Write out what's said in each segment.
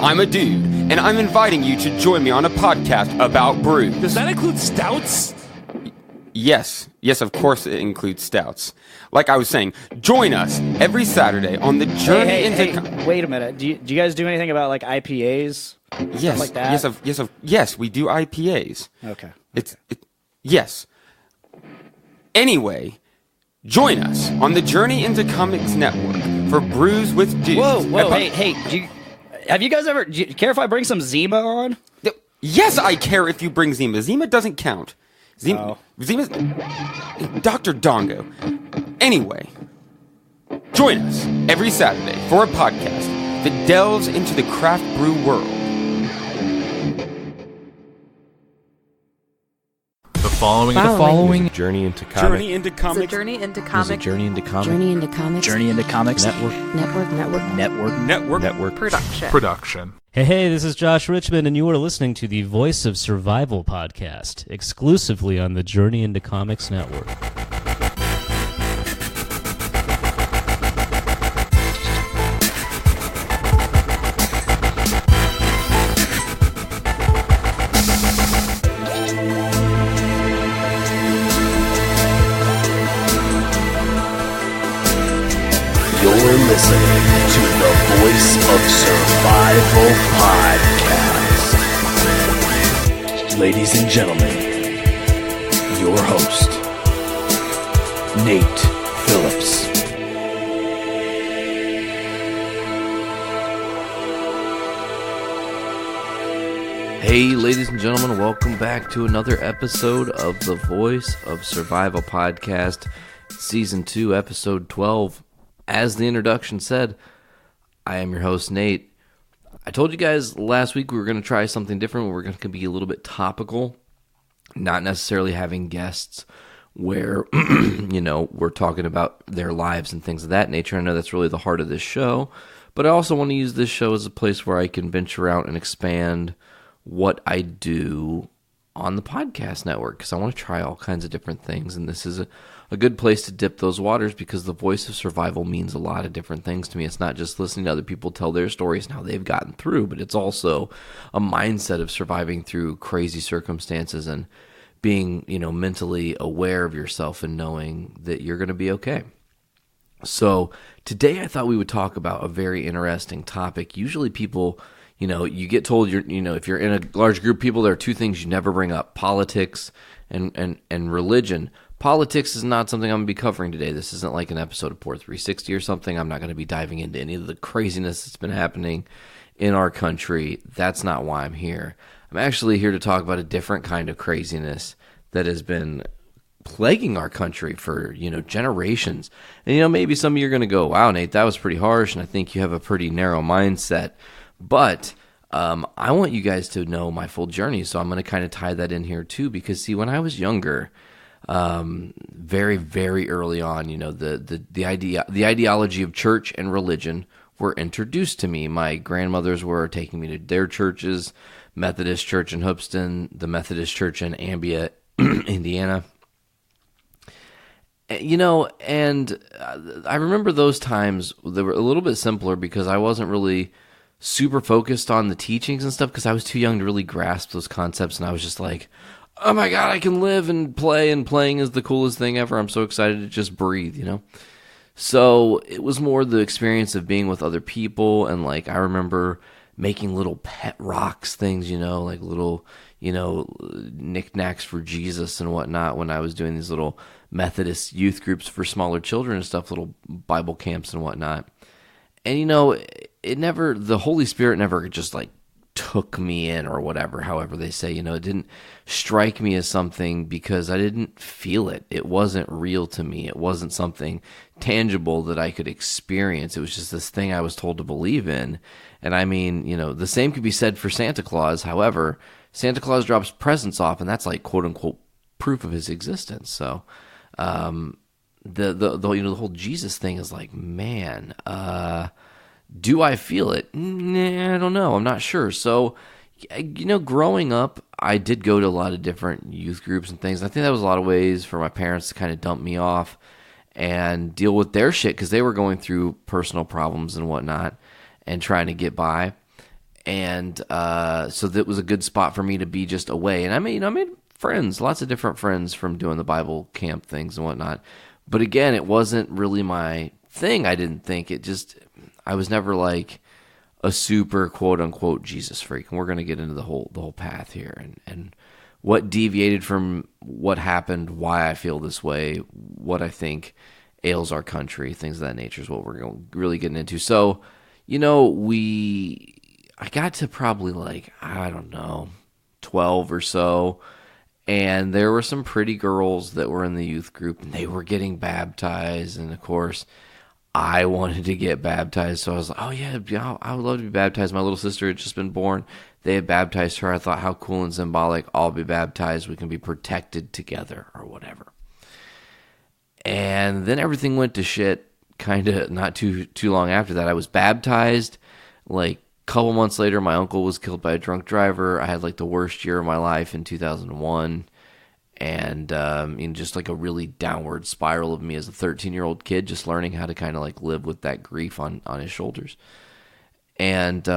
I'm a dude, and I'm inviting you to join me on a podcast about brews. Does that include stouts? Yes, of course it includes stouts. Like I was saying, join us every Saturday on the journey into... Wait a minute. Do you guys do anything about like IPAs? Yes, Stuff like that? yes, we do IPAs. Okay. Yes. Anyway, join us on the Journey into Comics Network for Brews with Dudes. Whoa, hey, have you guys ever... Do you care if I bring some Zima on? Yes, I care if you bring Zima. Zima doesn't count. Zima's... Dr. Dongo. Anyway, join us every Saturday for a podcast that delves into the craft brew world. The following is a journey into comics. Journey into comics. It's a journey into comics. Journey into comics. Journey into comics. Journey into Comics. Network. Production. Hey, this is Josh Richmond, and you are listening to the Voice of Survival podcast, exclusively on the Journey into Comics Network. You're listening to the Voice of Survival podcast. Ladies and gentlemen, your host, Nate Phillips. Hey, ladies and gentlemen, welcome back to another episode of the Voice of Survival podcast, Season 2, Episode 12. As the introduction said, I am your host, Nate. I told you guys last week we were going to try something different. We're going to be a little bit topical, not necessarily having guests where, we're talking about their lives and things of that nature. I know that's really the heart of this show, but I also want to use this show as a place where I can venture out and expand what I do on the podcast network, because I want to try all kinds of different things, and this is a good place to dip those waters, because the Voice of Survival means a lot of different things to me. It's not just listening to other people tell their stories and how they've gotten through, but it's also a mindset of surviving through crazy circumstances and being, mentally aware of yourself and knowing that you're going to be okay. So today I thought we would talk about a very interesting topic. Usually people, you get told if you're in a large group of people, there are two things you never bring up: politics and religion. Politics is not something I'm going to be covering today. This isn't like an episode of Port 360 or something. I'm not going to be diving into any of the craziness that's been happening in our country. That's not why I'm here. I'm actually here to talk about a different kind of craziness that has been plaguing our country for, generations. And, maybe some of you are going to go, wow, Nate, that was pretty harsh, and I think you have a pretty narrow mindset. But I want you guys to know my full journey, so I'm going to kind of tie that in here too, because, see, when I was younger, very, very early on, the ideology of church and religion were introduced to me. My grandmothers were taking me to their churches: Methodist Church in Hoopeston, the Methodist Church in Ambia, Indiana. And I remember those times, they were a little bit simpler because I wasn't really super focused on the teachings and stuff, because I was too young to really grasp those concepts, and I was just like, oh my God, I can live and play, and playing is the coolest thing ever. I'm so excited to just breathe, So it was more the experience of being with other people, and I remember making little pet rocks things, like little, knickknacks for Jesus and whatnot when I was doing these little Methodist youth groups for smaller children and stuff, little Bible camps and whatnot. And, the Holy Spirit never just took me in or whatever, however they say, it didn't strike me as something because I didn't feel it. It wasn't real to me. It wasn't something tangible that I could experience. It was just this thing I was told to believe in. And I mean, the same could be said for Santa Claus. However, Santa Claus drops presents off, and that's quote unquote proof of his existence. So, the whole Jesus thing is man, do I feel it? Nah, I don't know. I'm not sure. So, growing up, I did go to a lot of different youth groups and things. I think that was a lot of ways for my parents to kind of dump me off and deal with their shit, because they were going through personal problems and whatnot and trying to get by. And so that was a good spot for me to be just away. And I made friends, lots of different friends from doing the Bible camp things and whatnot. But again, it wasn't really my thing. I didn't think I was never like a super quote unquote Jesus freak. And we're going to get into the whole path here and what deviated from what happened, why I feel this way, what I think ails our country, things of that nature is what we're really getting into. So, I got to probably like, I don't know, 12 or so, and there were some pretty girls that were in the youth group, and they were getting baptized, and of course, I wanted to get baptized, so I was like, oh yeah, I would love to be baptized. My little sister had just been born. They had baptized her. I thought, how cool and symbolic. I'll be baptized. We can be protected together or whatever. And then everything went to shit kind of not too long after that. I was baptized. Like a couple months later, my uncle was killed by a drunk driver. I had like the worst year of my life in 2001. And just like a really downward spiral of me as a 13-year-old kid, just learning how to kind of like live with that grief on his shoulders. And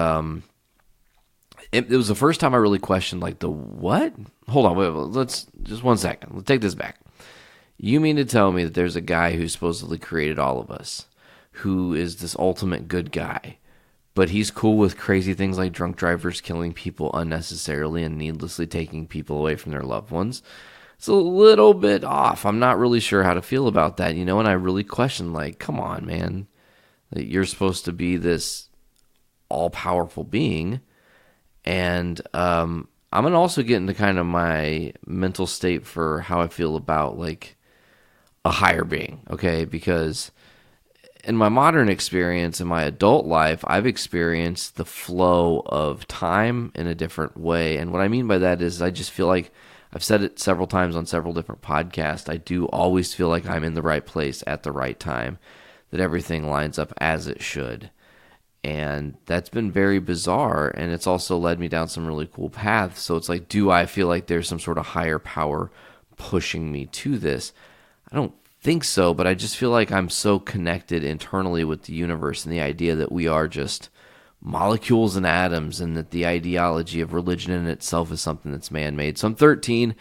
it was the first time I really questioned like the what? Hold on, wait, let's just 1 second. Let's take this back. You mean to tell me that there's a guy who supposedly created all of us, who is this ultimate good guy, but he's cool with crazy things like drunk drivers killing people unnecessarily and needlessly taking people away from their loved ones? It's a little bit off. I'm not really sure how to feel about that, and I really question, like, come on, man. Like, you're supposed to be this all-powerful being, and I'm going to also get into kind of my mental state for how I feel about, like, a higher being, okay? Because in my modern experience, in my adult life, I've experienced the flow of time in a different way, and what I mean by that is I just feel like, I've said it several times on several different podcasts, I do always feel like I'm in the right place at the right time, that everything lines up as it should. And that's been very bizarre, and it's also led me down some really cool paths. So it's like, do I feel like there's some sort of higher power pushing me to this? I don't think so, but I just feel like I'm so connected internally with the universe and the idea that we are just molecules and atoms, and that the ideology of religion in itself is something that's man-made. So I'm 13.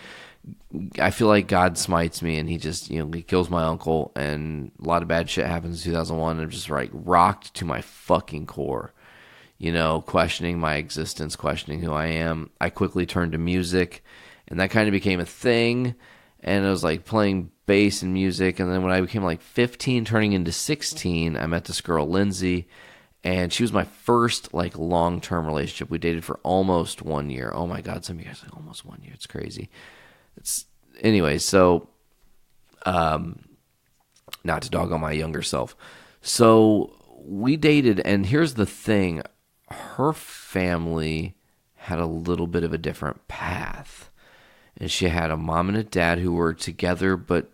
I feel like God smites me, and he just, he kills my uncle, and a lot of bad shit happens in 2001, and I'm just like rocked to my fucking core, questioning my existence, questioning who I am. I quickly turned to music, and that kind of became a thing, and I was like playing bass and music, and then when I became like 15, turning into 16, I met this girl, Lindsay, and she was my first like long-term relationship. We dated for almost 1 year. Oh my God, some of you guys are like, almost 1 year. It's crazy. Anyway, so not to dog on my younger self. So we dated, and here's the thing. Her family had a little bit of a different path. And she had a mom and a dad who were together, but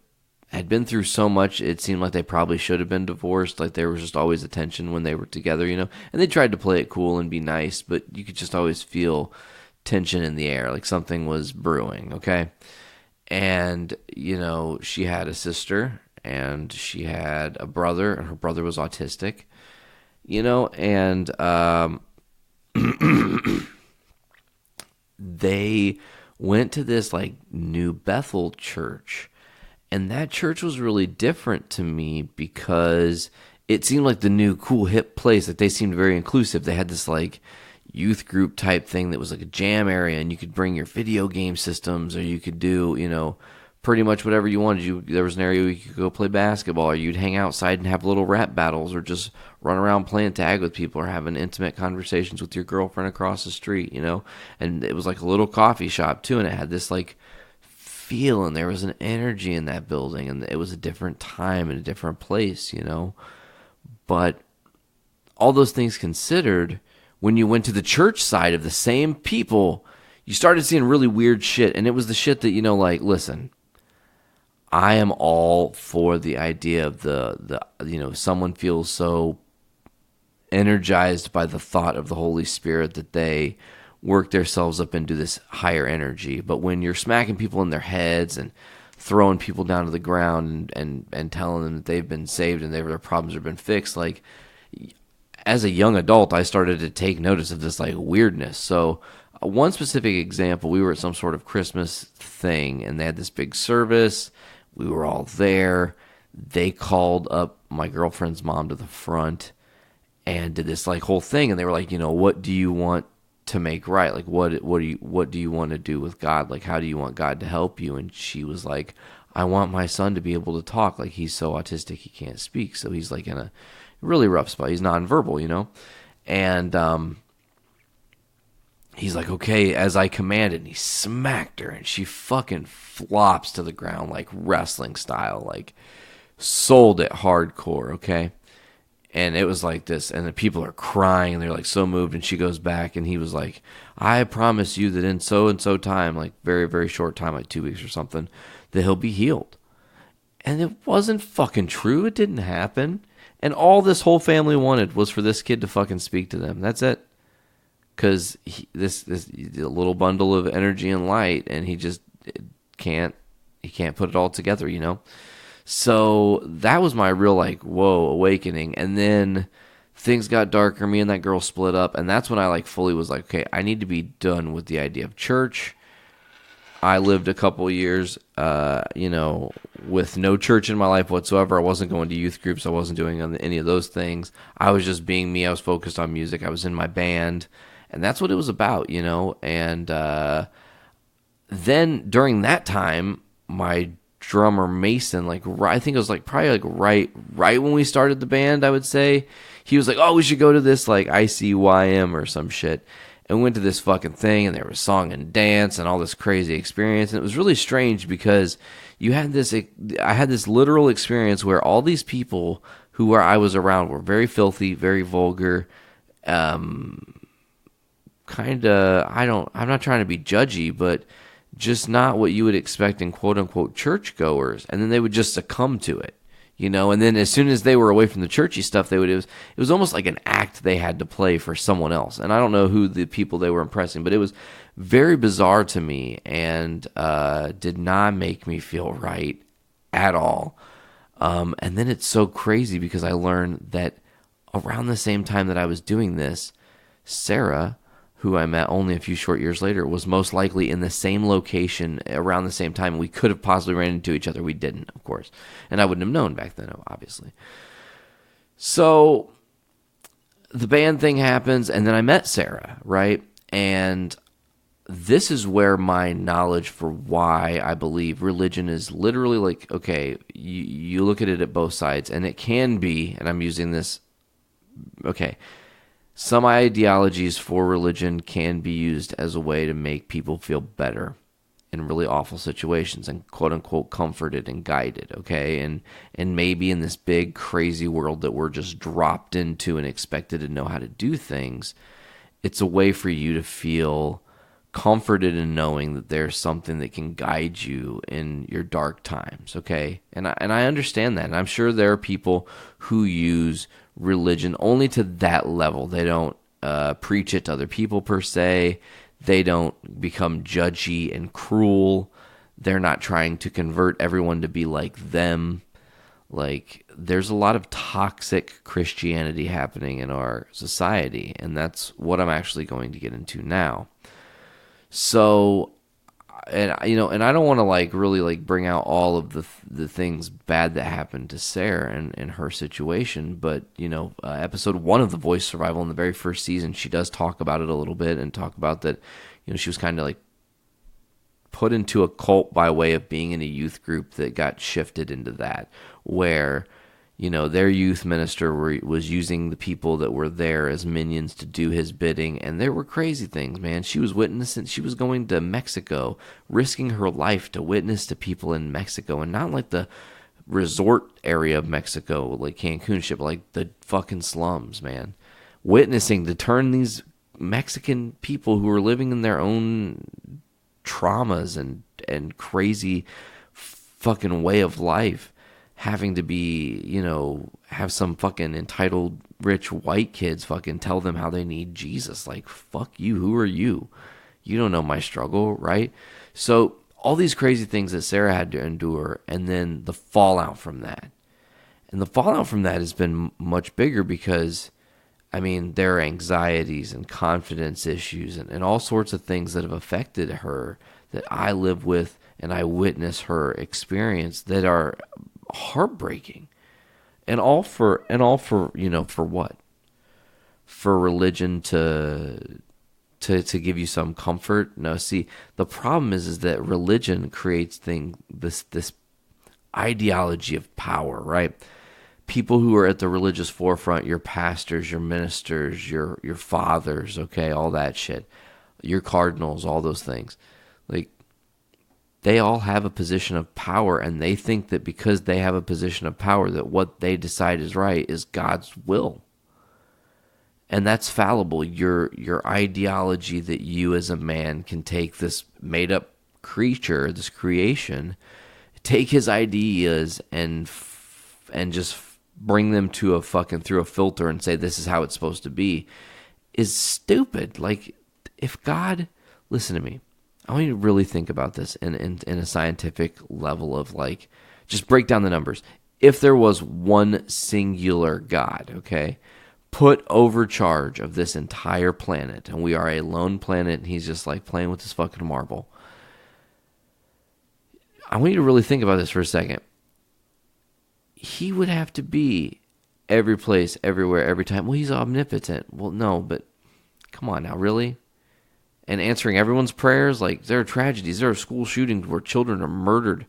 had been through so much, it seemed like they probably should have been divorced. Like there was just always a tension when they were together, And they tried to play it cool and be nice, but you could just always feel tension in the air, like something was brewing, okay? And, she had a sister, and she had a brother, and her brother was autistic, and they went to this, like, New Bethel church, and that church was really different to me because it seemed like the new cool hip place. That they seemed very inclusive. They had this, like, youth group type thing that was like a jam area, and you could bring your video game systems, or you could do, pretty much whatever you wanted. There was an area where you could go play basketball, or you'd hang outside and have little rap battles, or just run around playing tag with people, or having intimate conversations with your girlfriend across the street, And it was like a little coffee shop too, and it had this like feel, and there was an energy in that building, and it was a different time and a different place, But all those things considered, when you went to the church side of the same people, you started seeing really weird shit. And it was the shit that, like, listen, I am all for the idea of the someone feels so energized by the thought of the Holy Spirit that they work themselves up into this higher energy. But when you're smacking people in their heads and throwing people down to the ground and telling them that they've been saved and their problems have been fixed, like, as a young adult, I started to take notice of this like weirdness. So one specific example, we were at some sort of Christmas thing, and they had this big service. We were all there. They called up my girlfriend's mom to the front and did this like whole thing, and they were like, what do you want to make right? Like, what do you want to do with God? Like, how do you want God to help you? And she was like, I want my son to be able to talk. Like, he's so autistic he can't speak, so he's like in a really rough spot. He's nonverbal, and he's like, okay, as I commanded, and he smacked her, and she fucking flops to the ground like wrestling style, like sold it hardcore, okay? And it was like this, and the people are crying, and they're like so moved, and she goes back, and he was like, I promise you that in so-and-so time, like very, very short time, like 2 weeks or something, that he'll be healed. And it wasn't fucking true. It didn't happen. And all this whole family wanted was for this kid to fucking speak to them. That's it. Because this little bundle of energy and light, and he just can't put it all together, So that was my real like, whoa, awakening. And then things got darker. Me and that girl split up, and that's when I like fully was like, okay, I need to be done with the idea of church. I lived a couple years, with no church in my life whatsoever. I wasn't going to youth groups. I wasn't doing any of those things. I was just being me. I was focused on music. I was in my band, and that's what it was about, And then during that time, my drummer Mason, I think it was probably right when we started the band, I would say, he was like, oh, we should go to this like ICYM or some shit. And we went to this fucking thing, and there was song and dance and all this crazy experience. And it was really strange because I had this literal experience where all these people who I was around were very filthy, very vulgar, I'm not trying to be judgy, but just not what you would expect in quote unquote churchgoers. And then they would just succumb to it. And then as soon as they were away from the churchy stuff, it was almost like an act they had to play for someone else. And I don't know who the people they were impressing, but it was very bizarre to me and did not make me feel right at all. And then it's so crazy because I learned that around the same time that I was doing this, Sarah, who I met only a few short years later, was most likely in the same location around the same time. We could have possibly ran into each other. We didn't, of course. And I wouldn't have known back then, obviously. So the band thing happens, and then I met Sarah, right? And this is where my knowledge for why I believe religion is literally like, okay, you look at it at both sides, and it can be, and I'm using this, okay, some ideologies for religion can be used as a way to make people feel better in really awful situations and quote-unquote comforted and guided, okay? And maybe in this big, crazy world that we're just dropped into and expected to know how to do things, it's a way for you to feel comforted in knowing that there's something that can guide you in your dark times, okay? And I understand that, and I'm sure there are people who use religion only to that level. They don't preach it to other people per se. They don't become judgy and cruel. They're not trying to convert everyone to be like them. Like, there's a lot of toxic Christianity happening in our society, and that's what I'm actually going to get into now. So, and I don't want to really bring out all of the things bad that happened to Sarah and her situation, but episode 1 of The Voice Survival in the very first season, she does talk about it a little bit and talk about that, she was kind of like put into a cult by way of being in a youth group that got shifted into that, where their youth minister was using the people that were there as minions to do his bidding, and there were crazy things, man. She was witnessing, she was going to Mexico, risking her life to witness to people in Mexico, and not like the resort area of Mexico, like Cancun shit, but like the fucking slums, man. Witnessing to turn these Mexican people who were living in their own traumas and crazy fucking way of life, having to be, have some fucking entitled rich white kids fucking tell them how they need Jesus. Like, fuck you. Who are you? You don't know my struggle, right? So all these crazy things that Sarah had to endure, and then the fallout from that. And the fallout from that has been much bigger because I mean, there are anxieties and confidence issues and all sorts of things that have affected her that I live with and I witness her experience that are heartbreaking. And all for for what? For religion to give you some comfort? No, see, the problem is that religion creates this ideology of power, right? People who are at the religious forefront, your pastors, your ministers, your fathers, okay, all that shit, your cardinals, all those things, like, they all have a position of power, and they think that because they have a position of power, that what they decide is right is God's will. And that's fallible. Your ideology that you as a man can take this made-up creature, this creation, take his ideas and just bring them to through a filter and say this is how it's supposed to be, is stupid. Like, if God, listen to me, I want you to really think about this in a scientific level of, like, just break down the numbers. If there was one singular God, okay, put overcharge of this entire planet, and we are a lone planet, and he's just like playing with this fucking marble. I want you to really think about this for a second. He would have to be every place, everywhere, every time. Well, he's omnipotent. Well, no, but come on now, really? And answering everyone's prayers? Like, there are tragedies. There are school shootings where children are murdered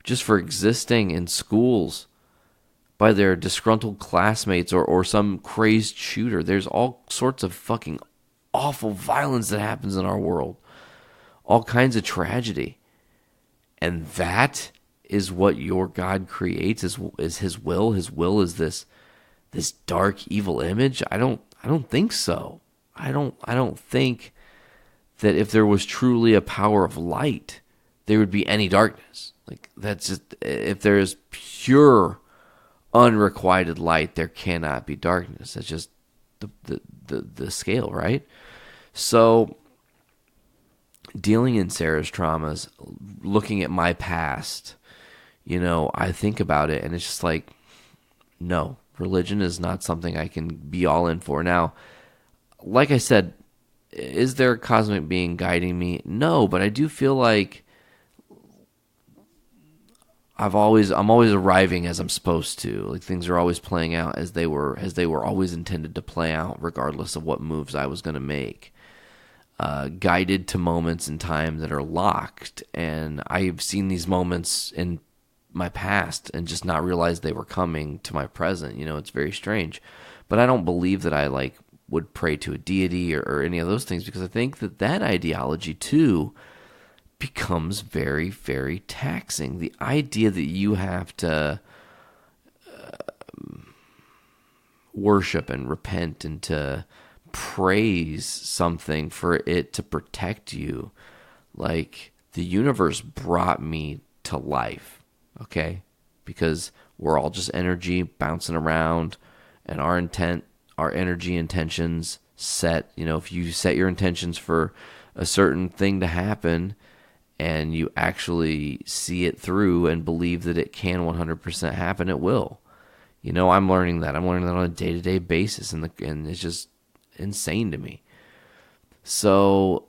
just for existing in schools by their disgruntled classmates or some crazed shooter. There's all sorts of fucking awful violence that happens in our world. All kinds of tragedy. And that is what your God creates, is his will. His will is this dark, evil image. I don't think so. I don't think that if there was truly a power of light, there would be any darkness. Like, that's just, if there is pure unrequited light, there cannot be darkness. That's just the scale, right? So, dealing in Sarah's traumas, looking at my past, I think about it, and it's just like, no, religion is not something I can be all in for. Now, like I said, is there a cosmic being guiding me? No, but I do feel like I'm always arriving as I'm supposed to. Like, things are always playing out as they were always intended to play out, regardless of what moves I was going to make. Guided to moments in time that are locked, and I've seen these moments in my past and just not realized they were coming to my present. It's very strange, but I don't believe that I would pray to a deity or any of those things, because I think that ideology too becomes very, very taxing. The idea that you have to worship and repent and to praise something for it to protect you. Like, the universe brought me to life, okay? Because we're all just energy bouncing around, and our energy intentions set, if you set your intentions for a certain thing to happen and you actually see it through and believe that it can 100% happen, it will. I'm learning that. on a day-to-day basis, and it's just insane to me. So,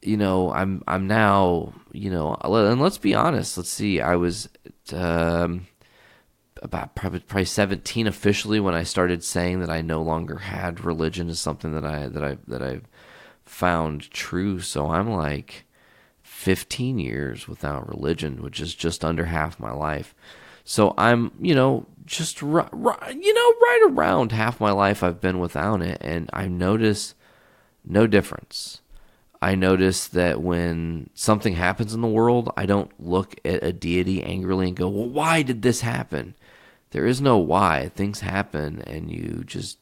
I'm now, and let's be honest. Let's see. I was about probably 17 officially when I started saying that I no longer had religion as something that I found true. So I'm like 15 years without religion, which is just under half my life. So I'm, just right around half my life I've been without it, and I notice no difference. I notice that when something happens in the world, I don't look at a deity angrily and go, well, why did this happen? There is no why. Things happen, and you just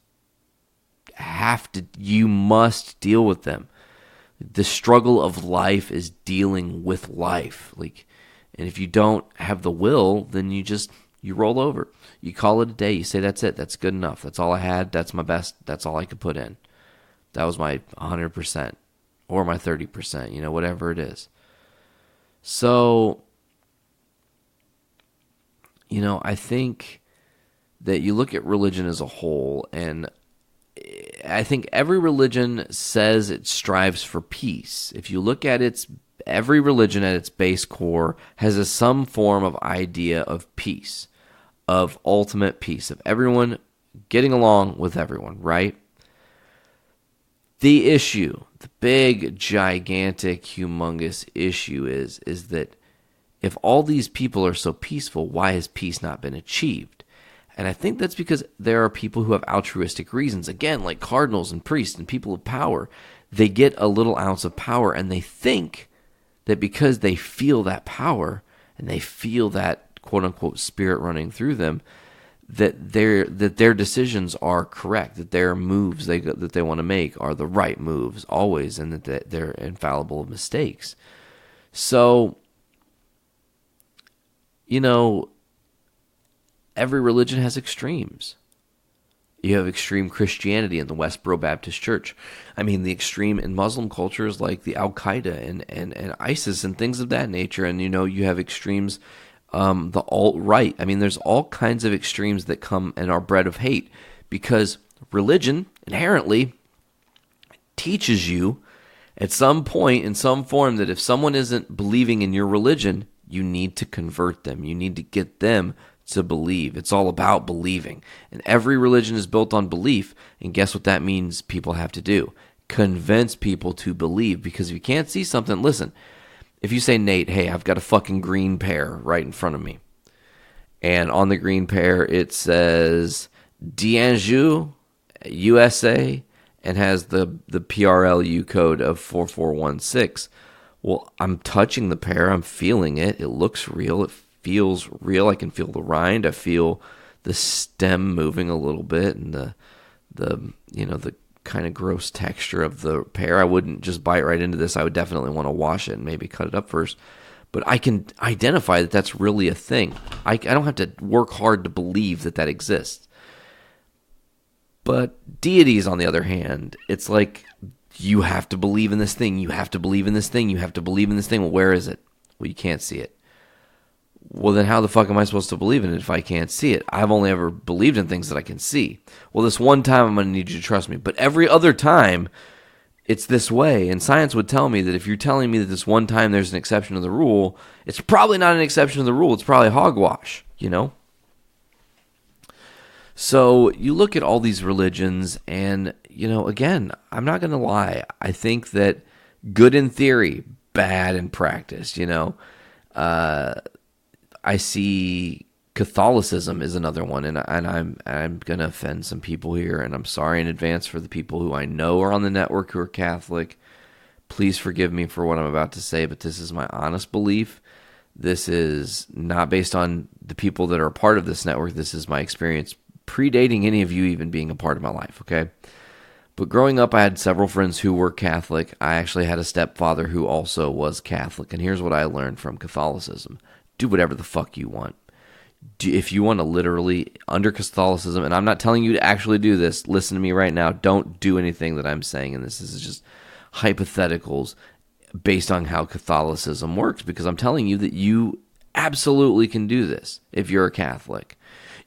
you must deal with them. The struggle of life is dealing with life. And if you don't have the will, then you roll over. You call it a day. You say, that's it. That's good enough. That's all I had. That's my best. That's all I could put in. That was my 100% or my 30%, whatever it is. So, I think that you look at religion as a whole, and I think every religion says it strives for peace. If you look at every religion at its base core has some form of idea of peace, of ultimate peace, of everyone getting along with everyone, right? The issue, the big, gigantic, humongous issue is that if all these people are so peaceful, why has peace not been achieved? And I think that's because there are people who have altruistic reasons. Again, like cardinals and priests and people of power. They get a little ounce of power and they think that because they feel that power and they feel that quote-unquote spirit running through them, that their decisions are correct, that their moves that they want to make are the right moves always, and that they're infallible of mistakes. So, every religion has extremes. You have extreme Christianity in the Westboro Baptist Church. I mean, the extreme in Muslim cultures like the Al-Qaeda and ISIS and things of that nature. And, you have extremes, the alt-right. I mean, there's all kinds of extremes that come and are bred of hate because religion inherently teaches you at some point in some form that if someone isn't believing in your religion, you need to convert them. You need to get them to believe. It's all about believing. And every religion is built on belief. And guess what that means people have to do? Convince people to believe. Because if you can't see something, listen, if you say, Nate, hey, I've got a fucking green pear right in front of me. And on the green pear, it says D'Anjou, USA, and has the PRLU code of 4416. Well, I'm touching the pear. I'm feeling it. It looks real. It feels real. I can feel the rind. I feel the stem moving a little bit, and the kind of gross texture of the pear. I wouldn't just bite right into this. I would definitely want to wash it and maybe cut it up first. But I can identify that that's really a thing. I don't have to work hard to believe that exists. But deities, on the other hand, it's like you have to believe in this thing. You have to believe in this thing. You have to believe in this thing. Well, where is it? Well, you can't see it. Well, then how the fuck am I supposed to believe in it if I can't see it? I've only ever believed in things that I can see. Well, this one time I'm going to need you to trust me. But every other time, it's this way. And science would tell me that if you're telling me that this one time there's an exception to the rule, it's probably not an exception to the rule. It's probably hogwash, So you look at all these religions and, again, I'm not going to lie. I think that good in theory, bad in practice, I see Catholicism is another one, and I'm gonna offend some people here, and I'm sorry in advance for the people who I know are on the network who are Catholic. Please forgive me for what I'm about to say, but this is my honest belief. This is not based on the people that are a part of this network. This is my experience predating any of you even being a part of my life, okay? But growing up, I had several friends who were Catholic. I actually had a stepfather who also was Catholic, and here's what I learned from Catholicism. Do whatever the fuck you want. If you want to literally, under Catholicism, and I'm not telling you to actually do this, listen to me right now, don't do anything that I'm saying, and this is just hypotheticals based on how Catholicism works, because I'm telling you that you absolutely can do this if you're a Catholic.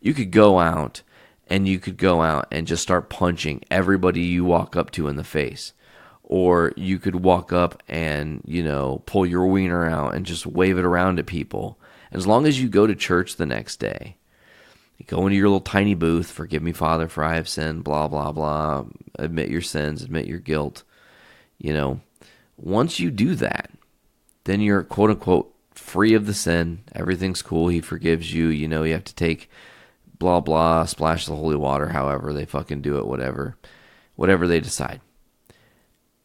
You could go out and just start punching everybody you walk up to in the face. Or you could walk up and, pull your wiener out and just wave it around at people. As long as you go to church the next day, you go into your little tiny booth, forgive me, Father, for I have sinned, blah, blah, blah, admit your sins, admit your guilt. Once you do that, then you're, quote unquote, free of the sin. Everything's cool. He forgives you. You have to take blah, blah, splash the holy water, however they fucking do it, whatever they decide.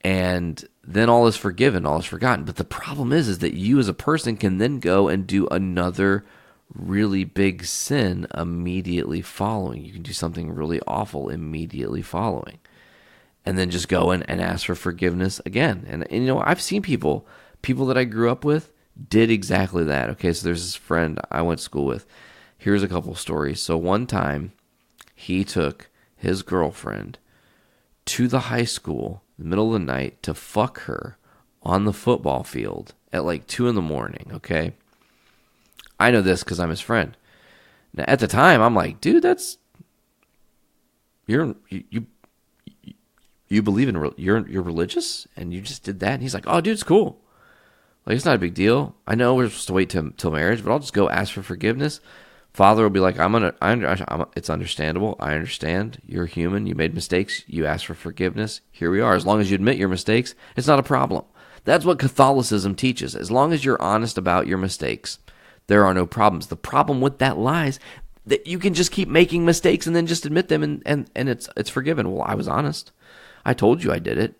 And then all is forgiven, all is forgotten. But the problem is that you as a person can then go and do another really big sin immediately following. You can do something really awful immediately following. And then just go and ask for forgiveness again. And I've seen people that I grew up with did exactly that. Okay, so there's this friend I went to school with. Here's a couple stories. So one time, he took his girlfriend to the high school in the middle of the night to fuck her on the football field at like 2 a.m, okay? I know this because I'm his friend. Now, at the time, I'm like, dude, you believe in you're religious and you just did that? And he's like, oh, dude, it's cool. Like, it's not a big deal. I know we're supposed to wait till marriage, but I'll just go ask for forgiveness. Father will be like, it's understandable. I understand. You're human. You made mistakes. You asked for forgiveness. Here we are. As long as you admit your mistakes, it's not a problem. That's what Catholicism teaches. As long as you're honest about your mistakes, there are no problems. The problem with that lies that you can just keep making mistakes and then just admit them and it's forgiven. Well, I was honest. I told you I did it.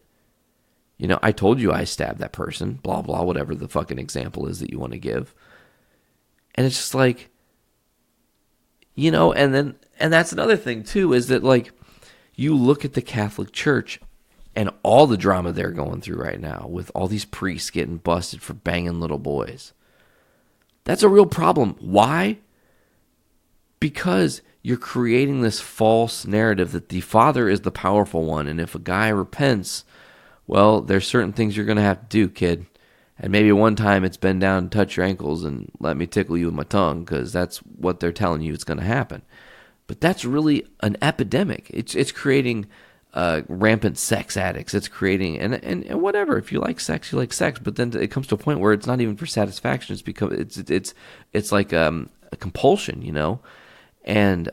I told you I stabbed that person, blah, blah, whatever the fucking example is that you want to give. And it's just like, and that's another thing too, is that like, you look at the Catholic Church and all the drama they're going through right now with all these priests getting busted for banging little boys. That's a real problem. Why? Because you're creating this false narrative that the Father is the powerful one, and if a guy repents, well, there's certain things you're going to have to do, kid. And maybe one time it's bend down and touch your ankles and let me tickle you with my tongue, because that's what they're telling you is going to happen. But that's really an epidemic. It's creating rampant sex addicts. It's creating and whatever. If you like sex, you like sex. But then it comes to a point where it's not even for satisfaction. It's like a compulsion, And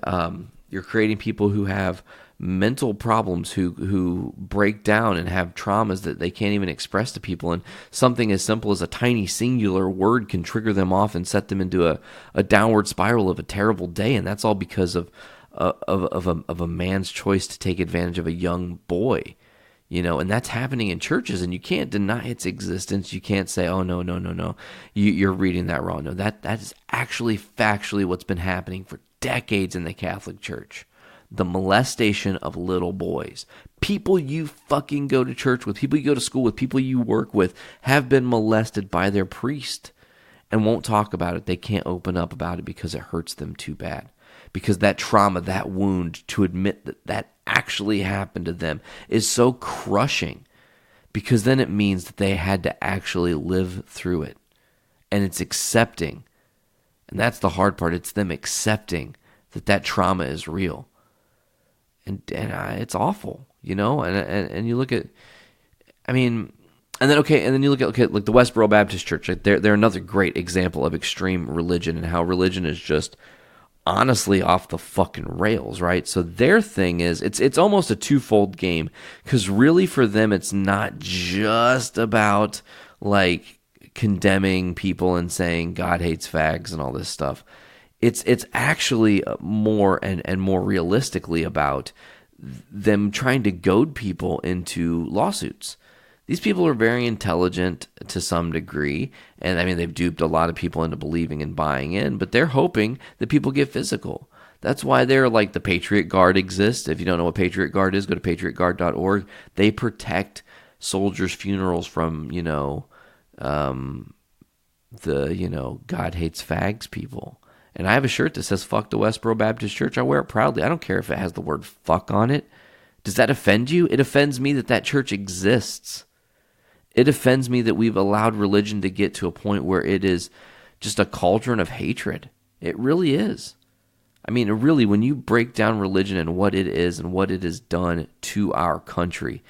you're creating people who have mental problems, who break down and have traumas that they can't even express to people. And something as simple as a tiny singular word can trigger them off and set them into a downward spiral of a terrible day. And that's all because of a man's choice to take advantage of a young boy. And that's happening in churches, and you can't deny its existence. You can't say, oh, no. You're reading that wrong. No, that is actually factually what's been happening for decades in the Catholic Church. The molestation of little boys. People you fucking go to church with, people you go to school with, people you work with have been molested by their priest and won't talk about it. They can't open up about it because it hurts them too bad. Because that trauma, that wound, to admit that actually happened to them is so crushing, because then it means that they had to actually live through it. And it's accepting. And that's the hard part. It's them accepting that trauma is real. And it's awful, and you look at, and then you look at like the Westboro Baptist Church. Like they're another great example of extreme religion and how religion is just honestly off the fucking rails, right? So their thing is, it's almost a twofold game, because really for them it's not just about like condemning people and saying God hates fags and all this stuff. It's actually more and more realistically about them trying to goad people into lawsuits. These people are very intelligent to some degree, and they've duped a lot of people into believing and buying in, but they're hoping that people get physical. That's why they're like the Patriot Guard exists. If you don't know what Patriot Guard is, go to patriotguard.org. They protect soldiers' funerals from, God hates fags people. And I have a shirt that says fuck the Westboro Baptist Church. I wear it proudly. I don't care if it has the word fuck on it. Does that offend you? It offends me that church exists. It offends me that we've allowed religion to get to a point where it is just a cauldron of hatred. It really is. Really, when you break down religion and what it is and what it has done to our country,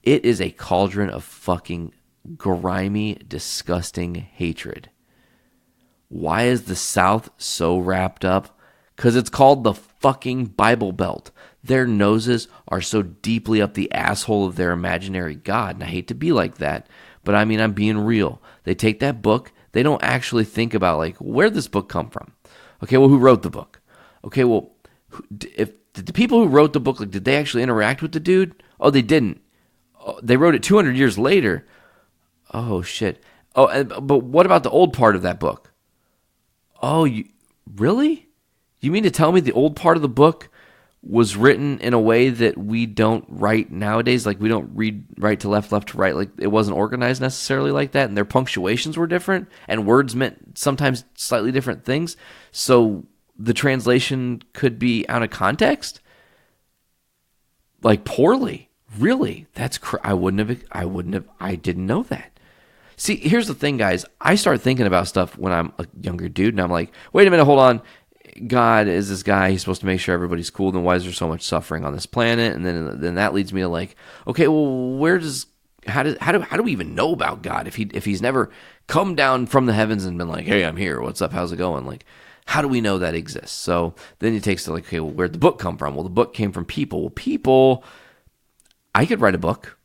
it is a cauldron of fucking grimy, disgusting hatred. Why is the South so wrapped up? Because it's called the fucking Bible Belt. Their noses are so deeply up the asshole of their imaginary God. And I hate to be like that, but I'm being real. They take that book, they don't actually think about, like, where'd this book come from? Okay, well, who wrote the book? Okay, well, did the people who wrote the book, like, did they actually interact with the dude? Oh, they didn't. Oh, they wrote it 200 years later. Oh, shit. Oh, but what about the old part of that book? Oh, really? You mean to tell me the old part of the book was written in a way that we don't write nowadays? Like, we don't read right to left, left to right. Like, it wasn't organized necessarily like that, and their punctuations were different, and words meant sometimes slightly different things. So the translation could be out of context? Like, poorly. Really? I didn't know that. See, here's the thing, guys. I start thinking about stuff when I'm a younger dude, and I'm like, wait a minute, hold on. God is this guy, he's supposed to make sure everybody's cool, then why is there so much suffering on this planet? And then that leads me to like, okay, well, how do we even know about God if he's never come down from the heavens and been like, hey, I'm here, what's up, how's it going? Like, how do we know that exists? So then it takes to like, okay, well, where'd the book come from? Well, the book came from people. Well, people, I could write a book.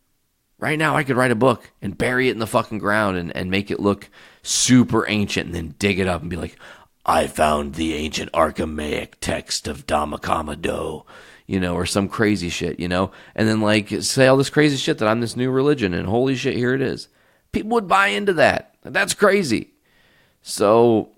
Right now, I could write a book and bury it in the fucking ground and make it look super ancient and then dig it up and be like, I found the ancient Aramaic text of Dhammakamado, or some crazy shit, and then like say all this crazy shit that I'm this new religion and holy shit, here it is. People would buy into that. That's crazy. So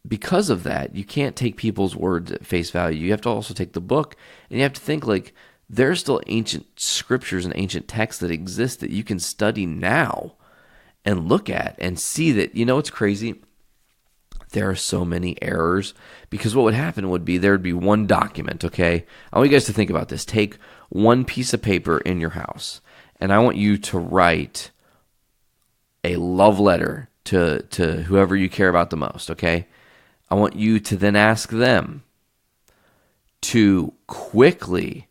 because of that, you can't take people's words at face value. You have to also take the book and you have to think like there are still ancient scriptures and ancient texts that exist that you can study now and look at and see that, it's crazy. There are so many errors because what would happen would be there would be one document, okay? I want you guys to think about this. Take one piece of paper in your house, and I want you to write a love letter to whoever you care about the most, okay? I want you to then ask them to quickly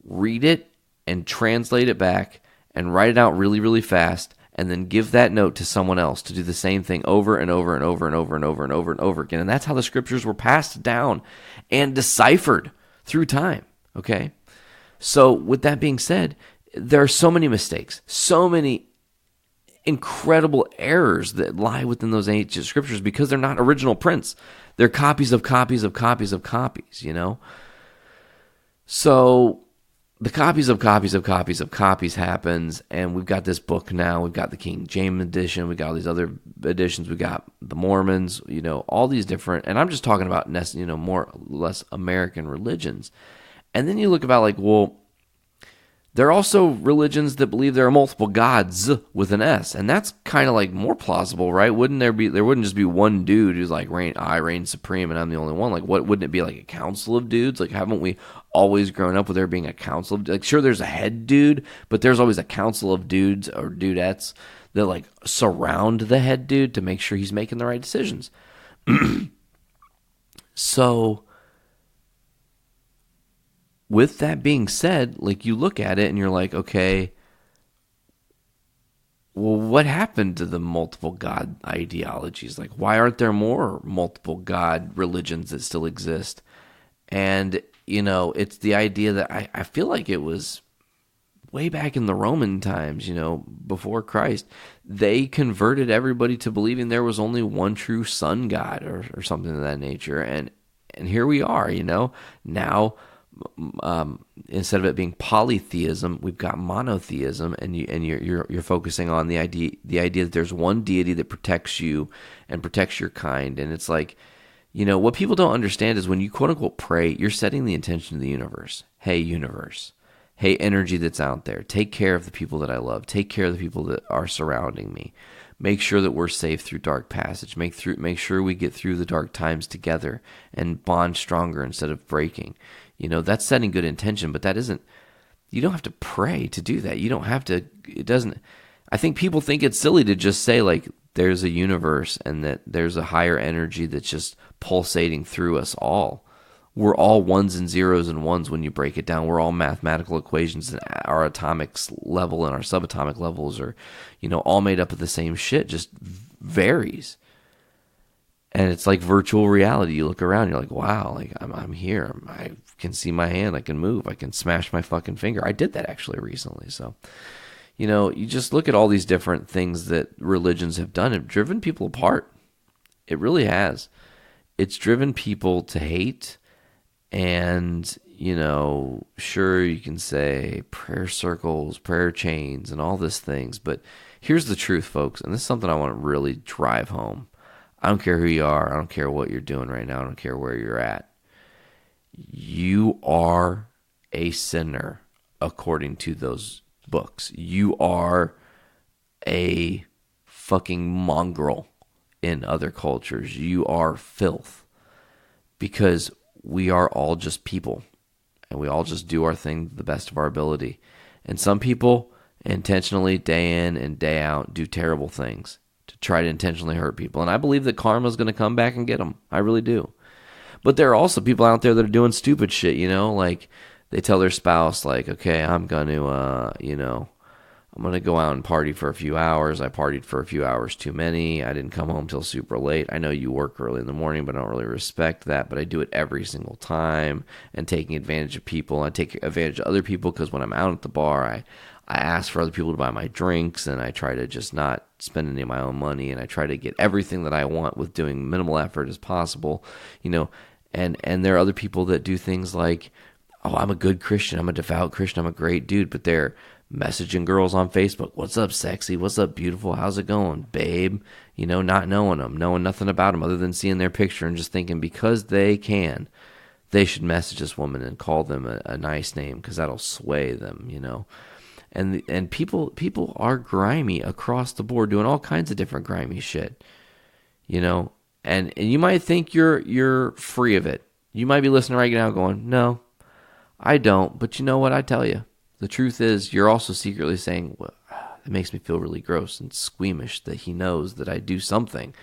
read it and translate it back and write it out really, really fast, and then give that note to someone else to do the same thing over and over and over and over and over and over and over again. And that's how the scriptures were passed down and deciphered through time, okay? So with that being said, there are so many mistakes, so many incredible errors that lie within those ancient scriptures because they're not original prints. They're copies of copies of copies of copies, So the copies of copies of copies of copies happens, and we've got this book now. We've got the King James edition. We've got all these other editions. We've got the Mormons, all these different, and I'm just talking about, more or less American religions. And then you look about like, well, there are also religions that believe there are multiple gods with an S, and that's kind of like more plausible, right? There wouldn't just be one dude who's like, I reign supreme and I'm the only one. Like, what wouldn't it be like a council of dudes? Like, haven't we always grown up with there being a council of, like, sure, there's a head dude, but there's always a council of dudes or dudettes that like surround the head dude to make sure he's making the right decisions. So with that being said, like, you look at it and you're like, okay, well, what happened to the multiple God ideologies? Like, why aren't there more multiple God religions that still exist? And, it's the idea that I feel like it was way back in the Roman times, before Christ, they converted everybody to believing there was only one true sun god or something of that nature. And here we are, now, instead of it being polytheism, we've got monotheism, and you're focusing on the idea that there's one deity that protects you and protects your kind. And it's like, what people don't understand is when you quote unquote pray, you're setting the intention of the universe. Hey, universe. Hey, energy that's out there. Take care of the people that I love. Take care of the people that are surrounding me. Make sure that we're safe through dark passage. Make sure we get through the dark times together and bond stronger instead of breaking. That's setting good intention, but that isn't, you don't have to pray to do that. You don't have to, it doesn't, I think people think it's silly to just say like there's a universe and that there's a higher energy that's just pulsating through us all. We're all ones and zeros and ones when you break it down. We're all mathematical equations, and our atomic level and our subatomic levels are, all made up of the same shit, just varies. And it's like virtual reality. You look around, you're like, wow, like I'm here. I can see my hand. I can move. I can smash my fucking finger. I did that actually recently. So, you just look at all these different things that religions have done. It's driven people apart. It really has. It's driven people to hate. And, sure, you can say prayer circles, prayer chains, and all these things. But here's the truth, folks. And this is something I want to really drive home. I don't care who you are. I don't care what you're doing right now. I don't care where you're at. You are a sinner according to those books. You are a fucking mongrel in other cultures. You are filth. Because we are all just people. And we all just do our thing to the best of our ability. And some people intentionally, day in and day out, do terrible things to try to intentionally hurt people. And I believe that karma is going to come back and get them. I really do. But there are also people out there that are doing stupid shit, you know, like they tell their spouse, like, okay, I'm going to, I'm going to go out and party for a few hours. I partied for a few hours too many. I didn't come home till super late. I know you work early in the morning, but I don't really respect that. But I do it every single time, and taking advantage of people. I take advantage of other people because when I'm out at the bar, I ask for other people to buy my drinks, and I try to just not spend any of my own money, and I try to get everything that I want with doing minimal effort as possible, you know. And there are other people that do things like, oh, I'm a good Christian. I'm a devout Christian. I'm a great dude. But they're messaging girls on Facebook. What's up, sexy? What's up, beautiful? How's it going, babe? You know, not knowing them, knowing nothing about them other than seeing their picture and just thinking because they can, they should message this woman and call them a nice name because that'll sway them, you know. And people are grimy across the board, doing all kinds of different grimy shit, you know. And you might think you're free of it. You might be listening right now going, no, I don't. But you know what? I tell you, the truth is you're also secretly saying, well, it makes me feel really gross and squeamish that he knows that I do something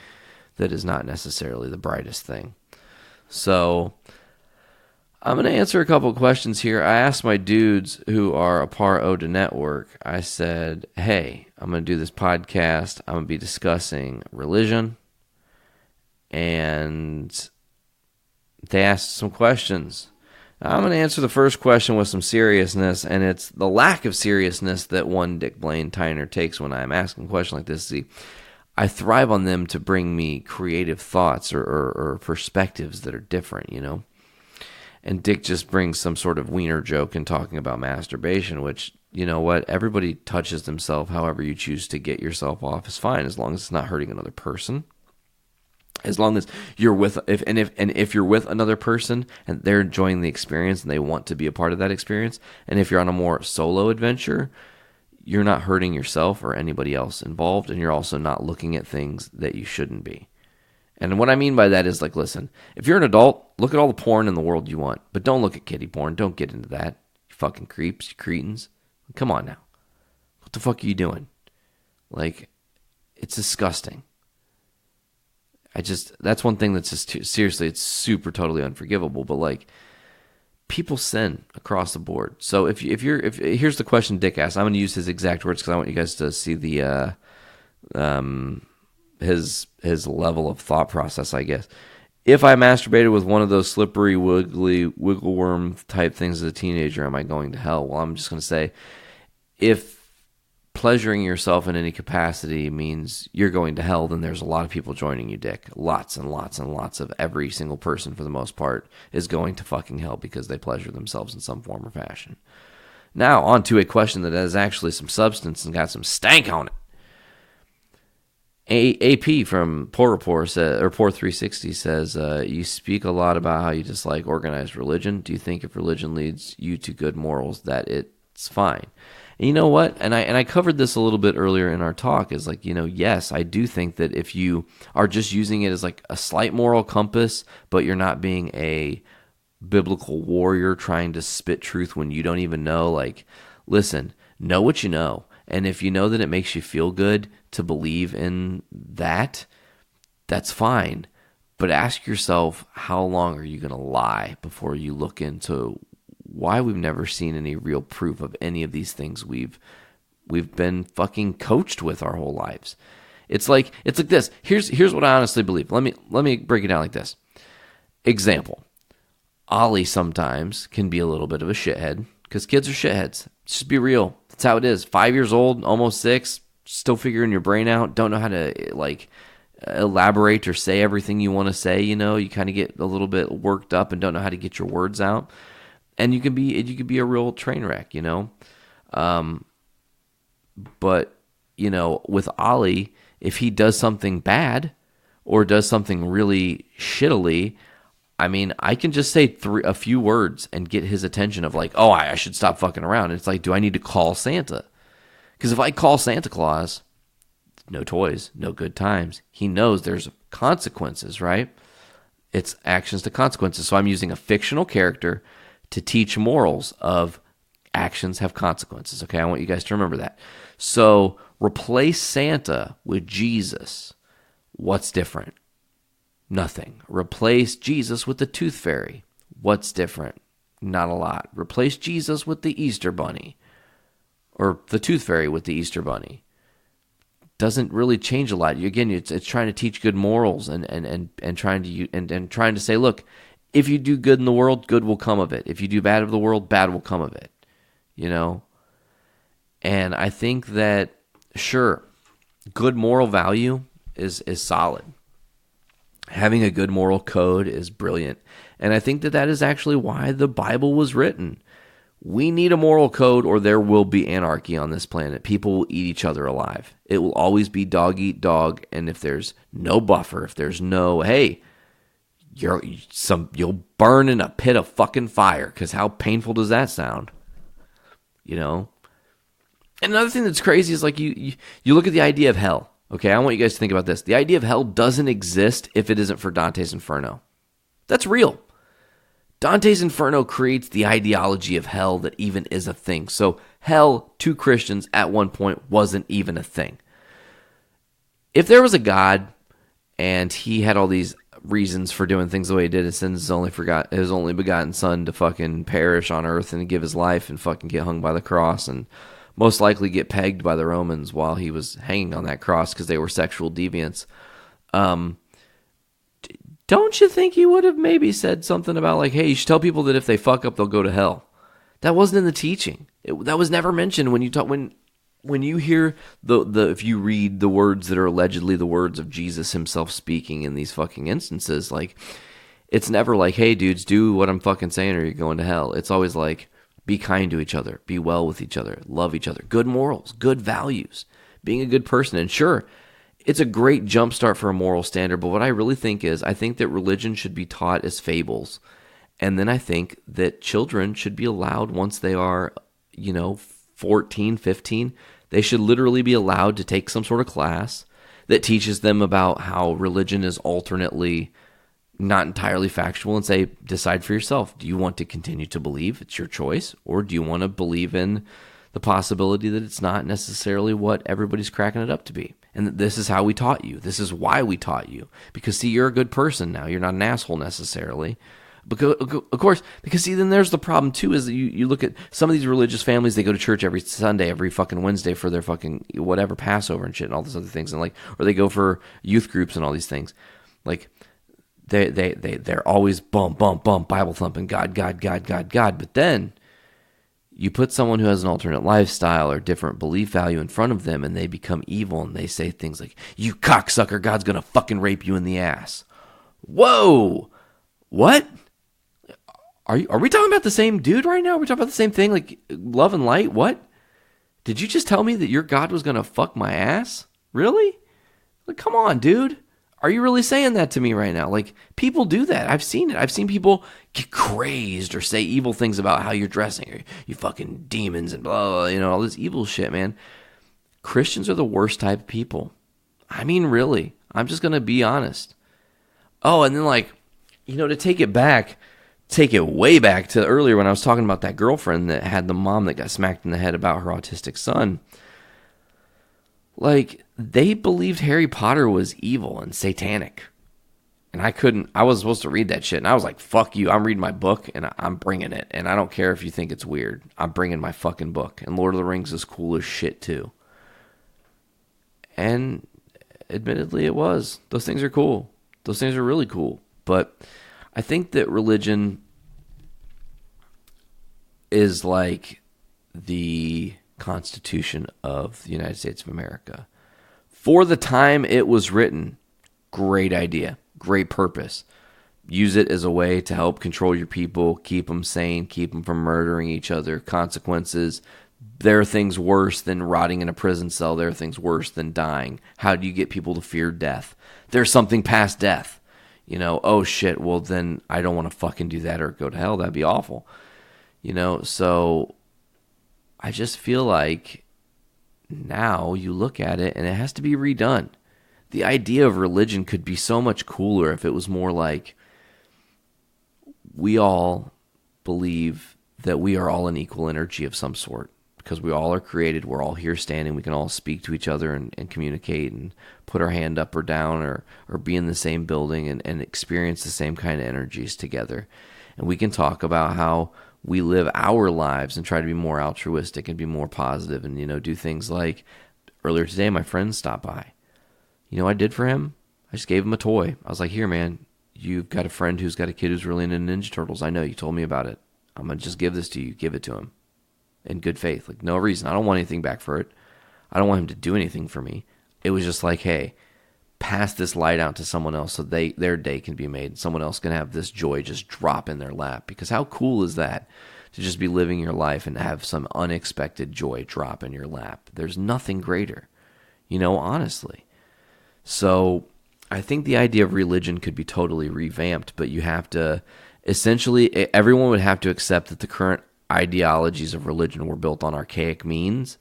that is not necessarily the brightest thing. So I'm going to answer a couple of questions here. I asked my dudes who are a part of the network, I said, hey, I'm going to do this podcast. I'm going to be discussing religion. And they asked some questions. I'm going to answer the first question with some seriousness, and it's the lack of seriousness that one Dick Blaine Tyner takes when I'm asking a question like this. See, I thrive on them to bring me creative thoughts or perspectives that are different, you know. And Dick just brings some sort of wiener joke in talking about masturbation, which, you know what, everybody touches themselves however you choose to get yourself off is fine, as long as it's not hurting another person. As long as you're with, if you're with another person and they're enjoying the experience and they want to be a part of that experience, and if you're on a more solo adventure, you're not hurting yourself or anybody else involved, and you're also not looking at things that you shouldn't be. And what I mean by that is, like, listen, if you're an adult, look at all the porn in the world you want, but don't look at kiddie porn. Don't get into that. You fucking creeps, you cretins. Come on now. What the fuck are you doing? Like, it's disgusting. That's one thing that's just, seriously, it's super totally unforgivable, but like, people sin across the board. So if here's the question Dick asked. I'm going to use his exact words because I want you guys to see the, his level of thought process, I guess. If I masturbated with one of those slippery, wiggly, wiggle worm type things as a teenager, am I going to hell? Well, I'm just going to say, if pleasuring yourself in any capacity means you're going to hell, then there's a lot of people joining you, Dick. Lots and lots and lots of every single person, for the most part, is going to fucking hell because they pleasure themselves in some form or fashion. Now, on to a question that has actually some substance and got some stank on it. AP from Poor Rapport says, or Poor 360 says, you speak a lot about how you dislike organized religion. Do you think if religion leads you to good morals that it's fine? And you know what? And I covered this a little bit earlier in our talk, is like, you know, yes, I do think that if you are just using it as like a slight moral compass, but you're not being a biblical warrior trying to spit truth when you don't even know, like, listen, know what you know. And if you know that it makes you feel good to believe in that, that's fine. But ask yourself, how long are you going to lie before you look into why we've never seen any real proof of any of these things we've been fucking coached with our whole lives. It's like this. Here's what I honestly believe. Let me break it down like this. Example. Ollie sometimes can be a little bit of a shithead because kids are shitheads. Just be real. That's how it is. 5 years old, almost 6, still figuring your brain out. Don't know how to like elaborate or say everything you want to say. You know, you kind of get a little bit worked up and don't know how to get your words out. And you could be a real train wreck, you know. But, you know, with Ollie, if he does something bad or does something really shittily, I mean, I can just say a few words and get his attention of like, oh, I should stop fucking around. And it's like, do I need to call Santa? Because if I call Santa Claus, no toys, no good times. He knows there's consequences, right? It's actions to consequences. So I'm using a fictional character to teach morals of actions have consequences. Okay, I want you guys to remember that. So replace Santa with Jesus. What's different? Nothing. Replace Jesus with the tooth fairy. What's different? Not a lot. Replace Jesus with the Easter bunny, or the tooth fairy with the Easter bunny. Doesn't really change a lot. Again, it's trying to teach good morals and trying to say, look, if you do good in the world, good will come of it. If you do bad of the world, bad will come of it. You know? And I think that, sure, good moral value is solid. Having a good moral code is brilliant. And I think that is actually why the Bible was written. We need a moral code or there will be anarchy on this planet. People will eat each other alive. It will always be dog eat dog. And if there's no buffer, if there's no, hey, you'll burn in a pit of fucking fire, because how painful does that sound? You know? And another thing that's crazy is like you look at the idea of hell. Okay, I want you guys to think about this. The idea of hell doesn't exist if it isn't for Dante's Inferno. That's real. Dante's Inferno creates the ideology of hell that even is a thing. So hell to Christians at one point wasn't even a thing. If there was a God and he had all these reasons for doing things the way he did, and sends his only begotten son to fucking perish on earth and give his life and fucking get hung by the cross and most likely get pegged by the Romans while he was hanging on that cross because they were sexual deviants. Don't you think he would have maybe said something about like, hey, you should tell people that if they fuck up, they'll go to hell? That wasn't in the teaching. That was never mentioned when you talk when you hear the if you read the words that are allegedly the words of Jesus himself speaking in these fucking instances, like it's never like, hey dudes, do what I'm fucking saying or you're going to hell. It's always like, be kind to each other, be well with each other, love each other, good morals, good values, being a good person. And sure, it's a great jumpstart for a moral standard, but what I really think is, I think that religion should be taught as fables. And then I think that children should be allowed, once they are, 14, 15, they should literally be allowed to take some sort of class that teaches them about how religion is alternately not entirely factual, and say, decide for yourself. Do you want to continue to believe? It's your choice. Or do you want to believe in the possibility that it's not necessarily what everybody's cracking it up to be? And that this is how we taught you. This is why we taught you. Because, see, you're a good person now. You're not an asshole necessarily. Because, of course, because, see, then there's the problem, too, is that you look at some of these religious families, they go to church every Sunday, every fucking Wednesday for their fucking whatever, Passover and shit and all these other things. And like, or they go for youth groups and all these things. Like, they're always bump, Bible thumping, God. But then you put someone who has an alternate lifestyle or different belief value in front of them, and they become evil, and they say things like, you cocksucker, God's gonna fucking rape you in the ass. Whoa! What? Are we talking about the same dude right now? Are we talking about the same thing? Like, love and light? What? Did you just tell me that your God was gonna fuck my ass? Really? Like, come on, dude. Are you really saying that to me right now? Like, people do that. I've seen it. I've seen people get crazed or say evil things about how you're dressing, or you fucking demons and blah, blah, all this evil shit, man. Christians are the worst type of people. I mean, really. I'm just going to be honest. Oh, and then like, to take it way back to earlier when I was talking about that girlfriend that had the mom that got smacked in the head about her autistic son. Like, they believed Harry Potter was evil and satanic. And I was supposed to read that shit. And I was like, fuck you. I'm reading my book and I'm bringing it. And I don't care if you think it's weird. I'm bringing my fucking book. And Lord of the Rings is cool as shit too. And admittedly it was. Those things are cool. Those things are really cool. But I think that religion is like the Constitution of the United States of America. For the time it was written, great idea, great purpose. Use it as a way to help control your people, keep them sane, keep them from murdering each other. Consequences, there are things worse than rotting in a prison cell. There are things worse than dying. How do you get people to fear death? There's something past death. Oh shit, well then I don't want to fucking do that or go to hell. That'd be awful. So I just feel like now you look at it and it has to be redone. The idea of religion could be so much cooler if it was more like we all believe that we are all an equal energy of some sort. because we all are created. We're all here standing. We can all speak to each other and communicate and put our hand up or down or be in the same building and experience the same kind of energies together. And we can talk about how we live our lives and try to be more altruistic and be more positive and, do things like earlier today, my friend stopped by. You know what I did for him? I just gave him a toy. I was like, here, man, you've got a friend who's got a kid who's really into Ninja Turtles. I know, you told me about it. I'm going to just give this to you. Give it to him. In good faith. Like, no reason. I don't want anything back for it. I don't want him to do anything for me. It was just like, hey, pass this light out to someone else so their day can be made. Someone else can have this joy just drop in their lap. Because how cool is that? To just be living your life and have some unexpected joy drop in your lap. There's nothing greater. Honestly. So I think the idea of religion could be totally revamped, but you have to, essentially, everyone would have to accept that the current ideologies of religion were built on archaic means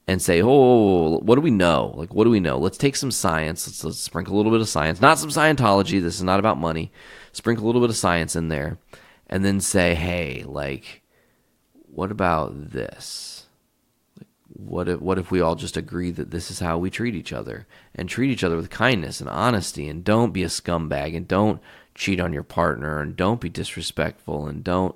and say, oh, what do we know? Like, what do we know? Let's take some science. Let's sprinkle a little bit of science. Not some Scientology. This is not about money. Sprinkle a little bit of science in there and then say, hey, like, what about this? What if we all just agree that this is how we treat each other and treat each other with kindness and honesty and don't be a scumbag and don't cheat on your partner and don't be disrespectful and don't,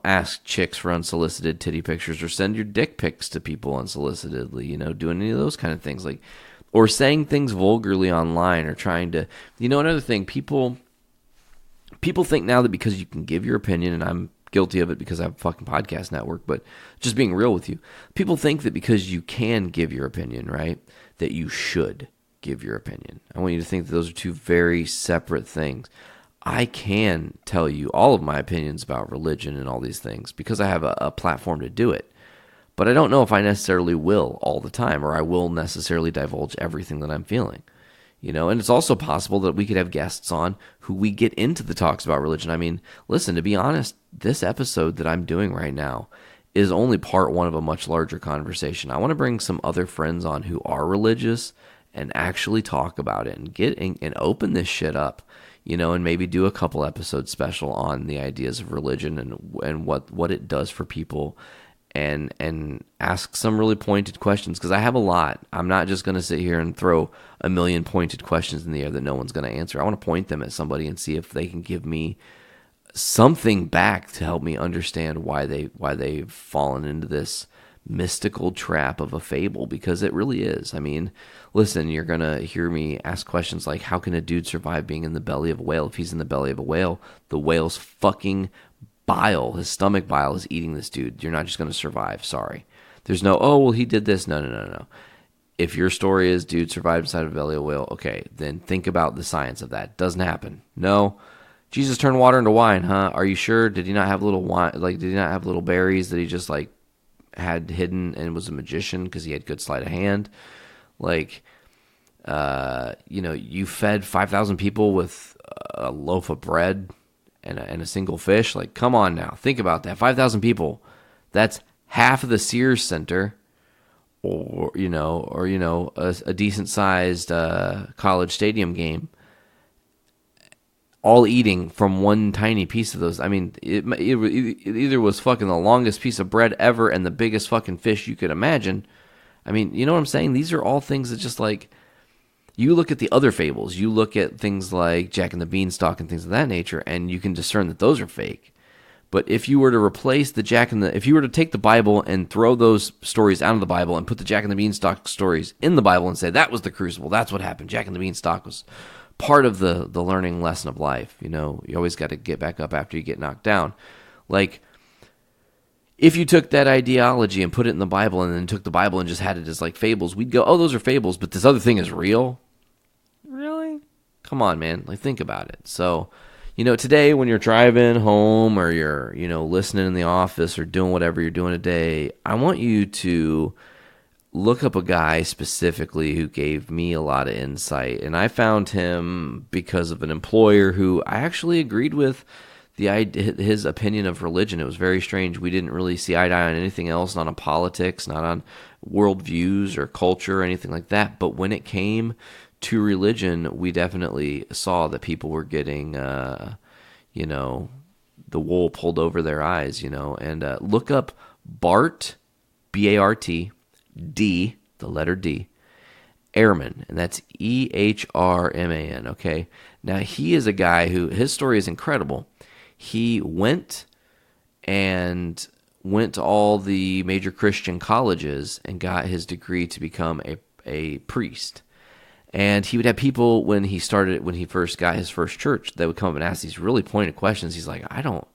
ask chicks for unsolicited titty pictures or send your dick pics to people unsolicitedly, doing any of those kind of things, like, or saying things vulgarly online or trying to, another thing, people think now that because you can give your opinion, and I'm guilty of it because I have a fucking podcast network, but just being real with you, people think that because you can give your opinion, right, that you should give your opinion. I want you to think that those are two very separate things. I can tell you all of my opinions about religion and all these things because I have a platform to do it, but I don't know if I necessarily will all the time or I will necessarily divulge everything that I'm feeling. And it's also possible that we could have guests on who we get into the talks about religion. I mean, listen, to be honest, this episode that I'm doing right now is only part one of a much larger conversation. I want to bring some other friends on who are religious and actually talk about it and get and open this shit up, and maybe do a couple episodes special on the ideas of religion and what it does for people. And ask some really pointed questions, because I have a lot. I'm not just going to sit here and throw a million pointed questions in the air that no one's going to answer. I want to point them at somebody and see if they can give me something back to help me understand why they've fallen into this mystical trap of a fable, because it really is. I mean, listen, you're going to hear me ask questions like, how can a dude survive being in the belly of a whale? If he's in the belly of a whale, the whale's fucking bile, his stomach bile is eating this dude. You're not just going to survive. Sorry. There's no, oh, well, he did this. No. If your story is, dude survived inside of a belly of a whale, okay, then think about the science of that. Doesn't happen. No. Jesus turned water into wine, huh? Are you sure? Did he not have little wine? Like, did he not have little berries that he just like had hidden and was a magician because he had good sleight of hand? Like, you fed 5,000 people with a loaf of bread and a single fish. Like, come on now. Think about that. 5,000 people. That's half of the Sears Center or a decent-sized college stadium game, all eating from one tiny piece of those. I mean, it either was fucking the longest piece of bread ever and the biggest fucking fish you could imagine. I mean, you know what I'm saying? These are all things that just like, you look at the other fables, you look at things like Jack and the Beanstalk and things of that nature, and you can discern that those are fake. But if you were to replace if you were to take the Bible and throw those stories out of the Bible and put the Jack and the Beanstalk stories in the Bible and say, that was the crucible, that's what happened, Jack and the Beanstalk was part of the learning lesson of life, you always got to get back up after you get knocked down. Like, if you took that ideology and put it in the Bible and then took the Bible and just had it as like fables, we'd go, oh, those are fables, but this other thing is real? Really? Come on, man. Like, think about it. So, today when you're driving home or you're, listening in the office or doing whatever you're doing today, I want you to look up a guy specifically who gave me a lot of insight. And I found him because of an employer who I actually agreed with his opinion of religion. It was very strange. We didn't really see eye to eye on anything else, not on politics, not on worldviews or culture or anything like that. But when it came to religion, we definitely saw that people were getting, the wool pulled over their eyes, and look up Bart B-A-R-T, D, the letter D, Ehrman, and that's E-H-R-M-A-N, okay? Now, he is a guy who, his story is incredible. He went to all the major Christian colleges and got his degree to become a priest. And he would have people when he first got his first church that would come up and ask these really pointed questions. He's like, I don't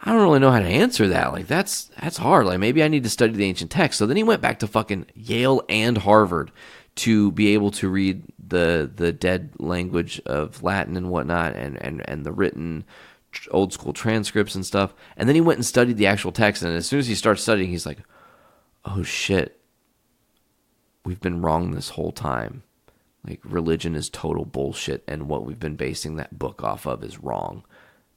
really know how to answer that. Like, that's hard. Like, maybe I need to study the ancient text. So then he went back to fucking Yale and Harvard to be able to read the dead language of Latin and whatnot, and the written old school transcripts and stuff. And then he went and studied the actual text. And as soon as he starts studying, he's like, oh shit, we've been wrong this whole time. Like, religion is total bullshit, and what we've been basing that book off of is wrong.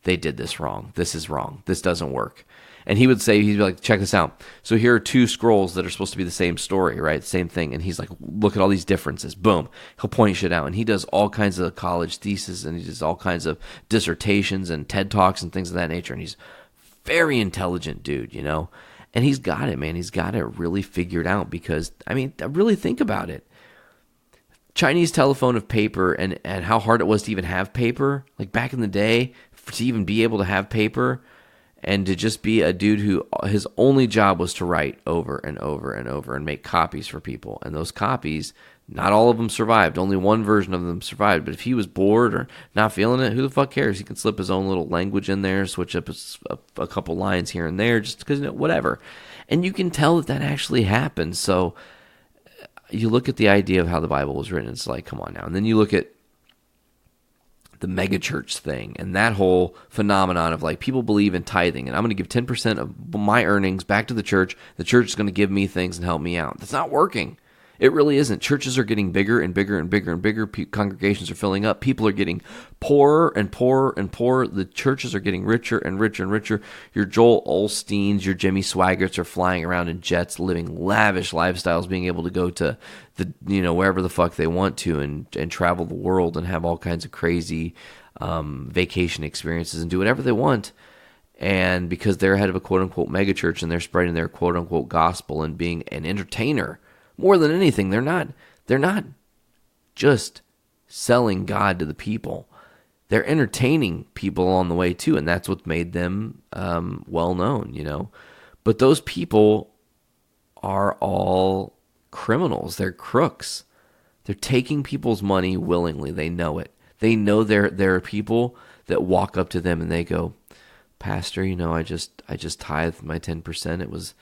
They did this wrong. This is wrong. This doesn't work. And he'd be like, check this out. So here are 2 scrolls that are supposed to be the same story, right? Same thing. And he's like, look at all these differences. Boom. He'll point shit out. And he does all kinds of college theses, and he does all kinds of dissertations and TED Talks and things of that nature. And he's a very intelligent dude, you know? And he's got it, man. He's got it really figured out because, I mean, really think about it. Chinese telephone of paper and how hard it was to even have paper, like back in the day, to even be able to have paper and to just be a dude who his only job was to write over and over and over and make copies for people. And those copies, not all of them survived. Only one version of them survived. But if he was bored or not feeling it, who the fuck cares? He can slip his own little language in there, switch up a couple lines here and there, just because, you know, whatever. And you can tell that actually happened. So you look at the idea of how the Bible was written, it's like, come on now. And then you look at the megachurch thing and that whole phenomenon of like people believe in tithing and I'm going to give 10% of my earnings back to the church. The church is going to give me things and help me out. That's not working. It really isn't. Churches are getting bigger and bigger and bigger and bigger. Congregations are filling up. People are getting poorer and poorer and poorer. The churches are getting richer and richer and richer. Your Joel Osteens, your Jimmy Swaggarts are flying around in jets, living lavish lifestyles, being able to go to the, you know, wherever the fuck they want to and travel the world and have all kinds of crazy vacation experiences and do whatever they want. And because they're head of a quote-unquote megachurch and they're spreading their quote-unquote gospel and being an entertainer, more than anything, they're not just selling God to the people. They're entertaining people along the way too, and that's what made them well known, you know. But those people are all criminals. They're crooks. They're taking people's money willingly. They know it. They know there are people that walk up to them and they go, "Pastor, you know, I just tithed my 10%. It was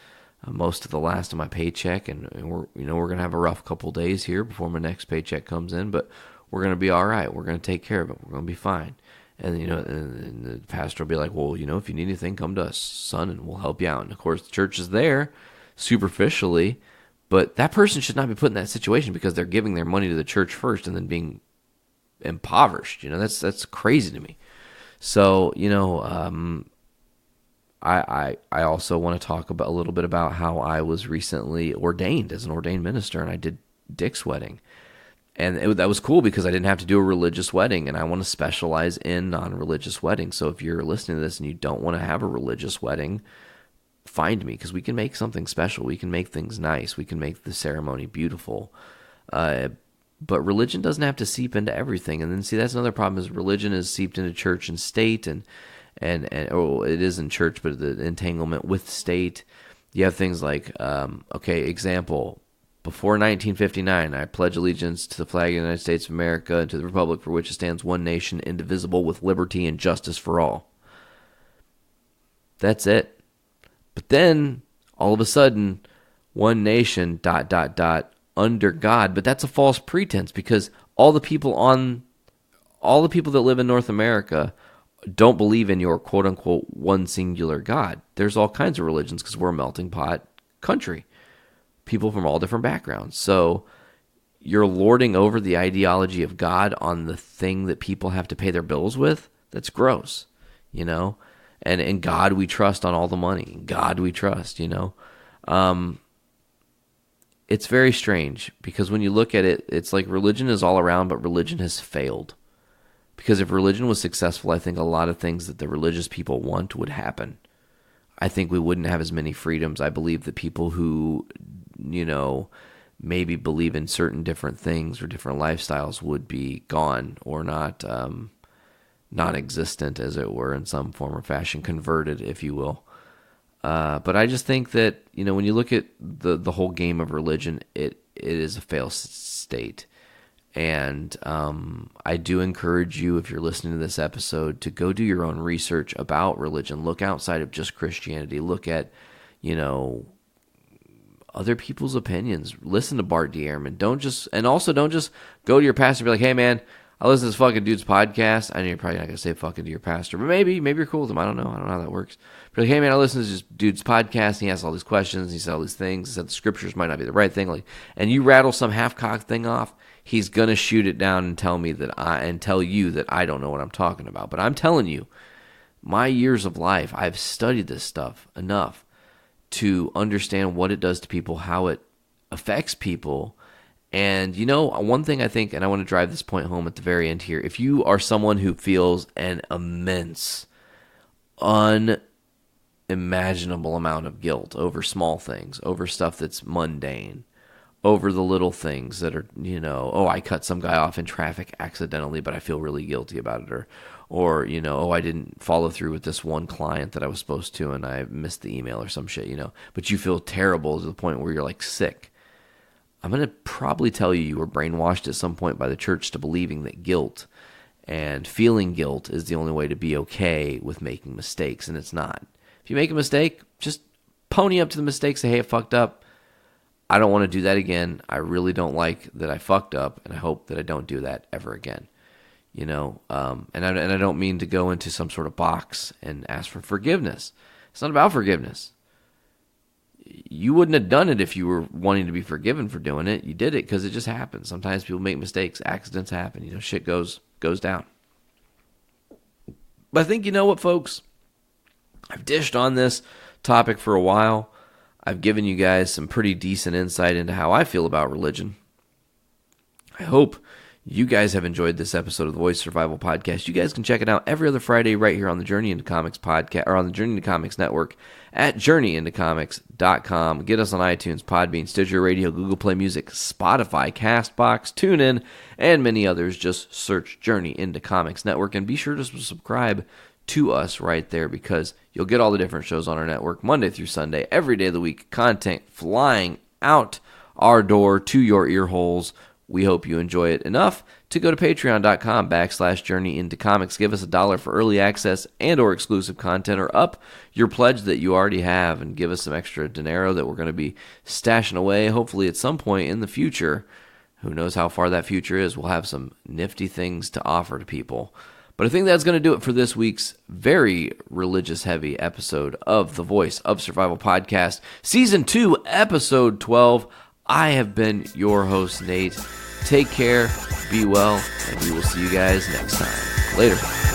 most of the last of my paycheck, and we're gonna have a rough couple days here before my next paycheck comes in, but we're gonna be all right. We're gonna take care of it. We're gonna be fine." And and the pastor will be like, "Well, if you need anything, come to us, son, and we'll help you out." And of course, the church is there superficially, but that person should not be put in that situation because they're giving their money to the church first and then being impoverished. That's crazy to me. So I also want to talk about a little bit about how I was recently ordained as an ordained minister, and I did Dick's wedding. And that was cool because I didn't have to do a religious wedding, and I want to specialize in non-religious weddings. So if you're listening to this and you don't want to have a religious wedding, find me because we can make something special. We can make things nice. We can make the ceremony beautiful. But religion doesn't have to seep into everything. And then, see, that's another problem is religion is seeped into church and state, and it is in church, but the entanglement with state. You have things like, example, before 1959, I pledge allegiance to the flag of the United States of America and to the republic for which it stands, one nation, indivisible, with liberty and justice for all. That's it. But then, all of a sudden, one nation, ... under God. But that's a false pretense because all the people that live in North America don't believe in your quote-unquote one singular God. There's all kinds of religions because we're a melting pot country. People from all different backgrounds. So you're lording over the ideology of God on the thing that people have to pay their bills with? That's gross, And in God we trust on all the money. In God we trust, It's very strange because when you look at it, it's like religion is all around, but religion has failed. Because if religion was successful, I think a lot of things that the religious people want would happen. I think we wouldn't have as many freedoms. I believe that people who, maybe believe in certain different things or different lifestyles would be gone or not non-existent, as it were, in some form or fashion, converted, if you will. But I just think that, when you look at the whole game of religion, it is a failed state. And I do encourage you, if you're listening to this episode, to go do your own research about religion. Look outside of just Christianity. Look at, other people's opinions. Listen to Bart D. Ehrman. Don't just go to your pastor and be like, hey, man, I listen to this fucking dude's podcast. I know you're probably not going to say fucking to your pastor, but maybe you're cool with him. I don't know how that works. But like, hey, man, I listen to this dude's podcast, and he asks all these questions, he said all these things, he said the scriptures might not be the right thing, and you rattle some half-cocked thing off, he's going to shoot it down and tell you that I don't know what I'm talking about. But I'm telling you, my years of life, I've studied this stuff enough to understand what it does to people, how it affects people. And, one thing I think, and I want to drive this point home at the very end here, if you are someone who feels an immense, unimaginable amount of guilt over small things, over stuff that's mundane, over the little things that are, I cut some guy off in traffic accidentally, but I feel really guilty about it, or I didn't follow through with this one client that I was supposed to, and I missed the email or some shit, but you feel terrible to the point where you're like sick. I'm going to probably tell you were brainwashed at some point by the church to believing that guilt and feeling guilt is the only way to be okay with making mistakes, and it's not. If you make a mistake, just pony up to the mistake, say, hey, I fucked up. I don't want to do that again. I really don't like that I fucked up, and I hope that I don't do that ever again. And I don't mean to go into some sort of box and ask for forgiveness. It's not about forgiveness. You wouldn't have done it if you were wanting to be forgiven for doing it. You did it because it just happens. Sometimes people make mistakes. Accidents happen. Shit goes down. But I think, what, folks? I've dished on this topic for a while. I've given you guys some pretty decent insight into how I feel about religion. I hope you guys have enjoyed this episode of the Voice Survival Podcast. You guys can check it out every other Friday right here on the Journey into Comics podcast, or on the Journey into Comics network at journeyintocomics.com. Get us on iTunes, Podbean, Stitcher Radio, Google Play Music, Spotify, CastBox, TuneIn, and many others. Just search Journey into Comics Network, and be sure to subscribe to us right there, because you'll get all the different shows on our network Monday through Sunday, every day of the week. Content flying out our door to your ear holes. We hope you enjoy it enough to go to patreon.com/journeyintocomics. Give us $1 for early access and or exclusive content, or up your pledge that you already have and give us some extra dinero that we're going to be stashing away, hopefully at some point in the future. Who knows how far that future is. We'll have some nifty things to offer to people. But I think that's going to do it for this week's very religious-heavy episode of the Voice of Survival Podcast, Season 2, Episode 12. I have been your host, Nate. Take care, be well, and we will see you guys next time. Later.